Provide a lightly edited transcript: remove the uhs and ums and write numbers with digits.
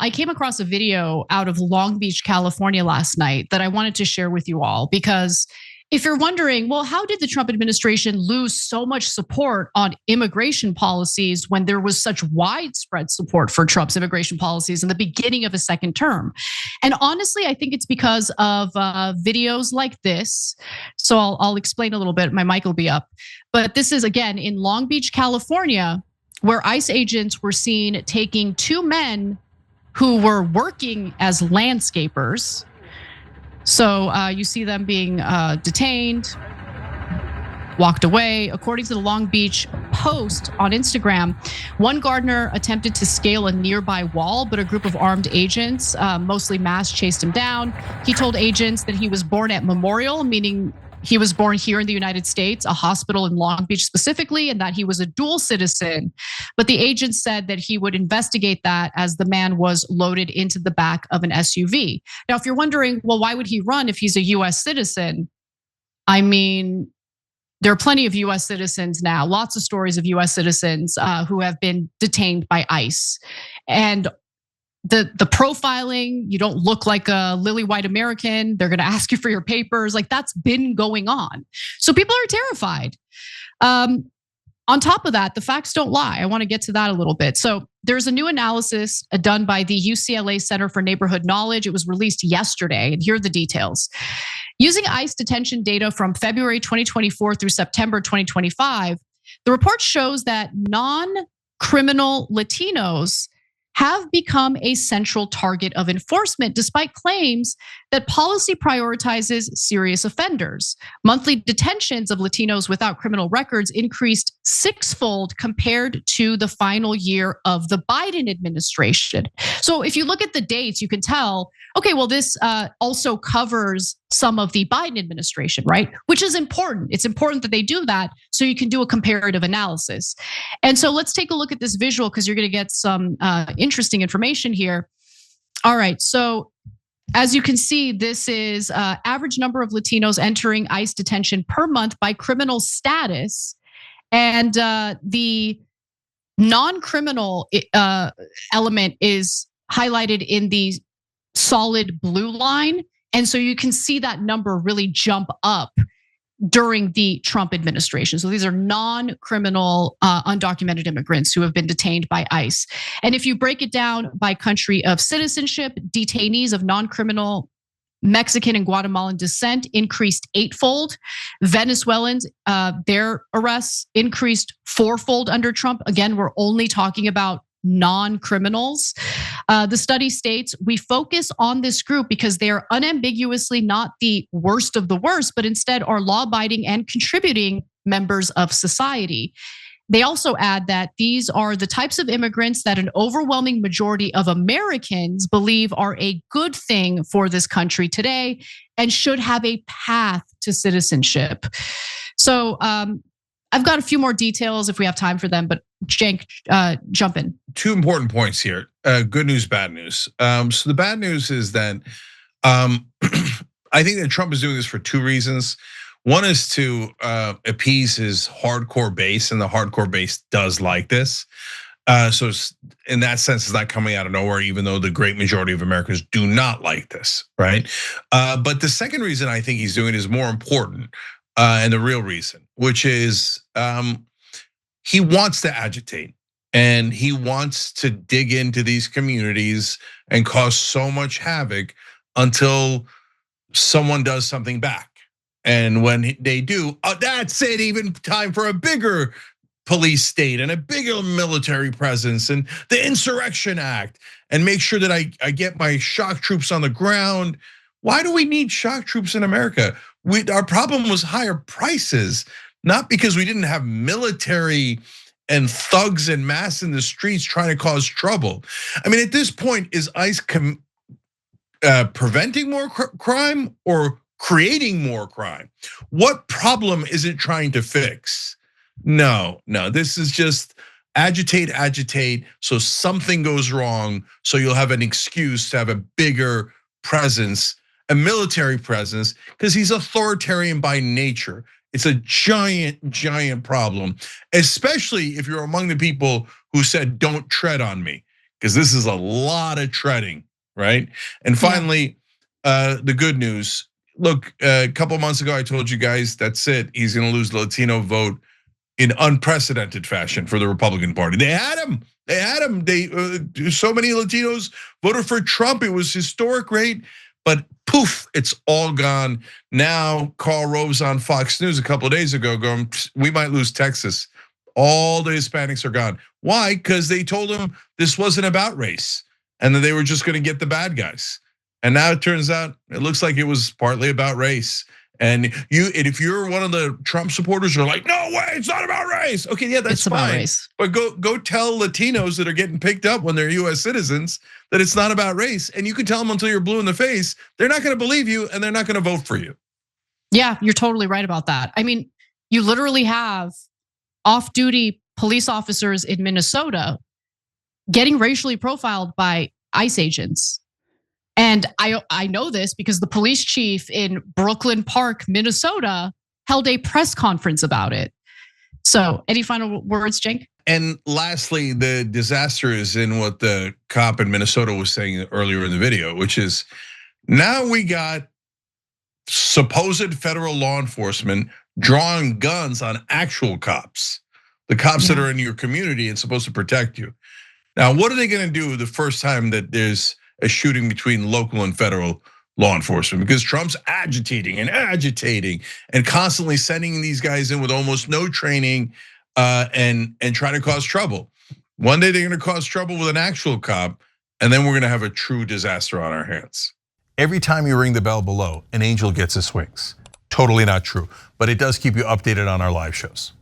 I came across a video out of Long Beach, California last night that I wanted to share with you all because if you're wondering, well, how did the Trump administration lose so much support on immigration policies when there was such widespread support for Trump's immigration policies in the beginning of his second term? And honestly, I think it's because of videos like this. So I'll explain a little bit. My mic will be up. But this is, again, in Long Beach, California, where ICE agents were seen taking two men who were working as landscapers. So you see them being detained, walked away. According to the Long Beach Post on Instagram, one gardener attempted to scale a nearby wall, but a group of armed agents, mostly masked, chased him down. He told agents that he was born at Memorial, meaning he was born here in the United States, a hospital in Long Beach specifically, and that he was a dual citizen. But the agent said that he would investigate that as the man was loaded into the back of an SUV. Now, if you're wondering, well, why would he run if he's a US citizen? I mean, there are plenty of US citizens now, lots of stories of US citizens who have been detained by ICE. And the profiling, you don't look like a lily white American. They're gonna ask you for your papers. Like that's been going on. So people are terrified. On top of that, the facts don't lie. I wanna get to that a little bit. So there's a new analysis done by the UCLA Center for Neighborhood Knowledge. It was released yesterday, and here are the details. Using ICE detention data from February 2024 through September 2025, the report shows that non-criminal Latinos have become a central target of enforcement despite claims that policy prioritizes serious offenders. Monthly detentions of Latinos without criminal records increased sixfold compared to the final year of the Biden administration. So if you look at the dates, you can tell, okay, well, this also covers some of the Biden administration, right? Which is important. It's important that they do that so you can do a comparative analysis. And so let's take a look at this visual because you're gonna get some interesting information here. All right, so as you can see, this is average number of Latinos entering ICE detention per month by criminal status. And the non-criminal element is highlighted in the solid blue line. And so you can see that number really jump up during the Trump administration. So these are non-criminal undocumented immigrants who have been detained by ICE. And if you break it down by country of citizenship, detainees of non-criminal Mexican and Guatemalan descent increased eightfold. Venezuelans, their arrests increased fourfold under Trump. Again, we're only talking about non-criminals. The study states we focus on this group because they are unambiguously not the worst of the worst, but instead are law-abiding and contributing members of society. They also add that these are the types of immigrants that an overwhelming majority of Americans believe are a good thing for this country today and should have a path to citizenship. So I've got a few more details if we have time for them, but Cenk, jump in. Two important points here. Good news, bad news. So the bad news is that I think that Trump is doing this for two reasons. One is to appease his hardcore base, and the hardcore base does like this. So it's, in that sense, it's not coming out of nowhere, even though the great majority of Americans do not like this, right? But the second reason I think he's doing it is more important, and the real reason, which is he wants to agitate. And he wants to dig into these communities and cause so much havoc until someone does something back. And when they do, that's it, even time for a bigger police state and a bigger military presence and the Insurrection Act, and make sure that I get my shock troops on the ground. Why do we need shock troops in America? Our problem was higher prices, not because we didn't have military and thugs en masse in the streets trying to cause trouble. I mean, at this point, is ICE preventing more crime or creating more crime? What problem is it trying to fix? No, this is just agitate, so something goes wrong, so you'll have an excuse to have a bigger presence, a military presence, because he's authoritarian by nature. It's a giant problem, especially if you're among the people who said, don't tread on me. because this is a lot of treading, right? And finally, the good news. Look, a couple months ago, I told you guys that's it. He's going to lose the Latino vote in unprecedented fashion for the Republican Party. They had him. They had him. So many Latinos voted for Trump. It was historic, right? But poof, it's all gone. Now, Karl Rove's on Fox News a couple of days ago going, we might lose Texas. All the Hispanics are gone. Why? Because they told him this wasn't about race and that they were just going to get the bad guys. And now it turns out it looks like it was partly about race. And if you're one of the Trump supporters, you're like, no way, it's not about race. Okay, yeah, that's fine. About race. But go tell Latinos that are getting picked up when they're US citizens that it's not about race. And you can tell them until you're blue in the face, they're not gonna believe you and they're not gonna vote for you. Yeah, you're totally right about that. I mean, you literally have off-duty police officers in Minnesota getting racially profiled by ICE agents. And I know this because the police chief in Brooklyn Park, Minnesota, held a press conference about it. So, any final words, Cenk? And lastly, the disaster is in what the cop in Minnesota was saying earlier in the video, which is now we got supposed federal law enforcement drawing guns on actual cops, the cops that are in your community and supposed to protect you. Now, what are they going to do the first time that there's a shooting between local and federal law enforcement? Because Trump's agitating and constantly sending these guys in with almost no training and trying to cause trouble. One day they're going to cause trouble with an actual cop, and then we're going to have a true disaster on our hands. Every time you ring the bell below, an angel gets his wings. Totally not true, but it does keep you updated on our live shows.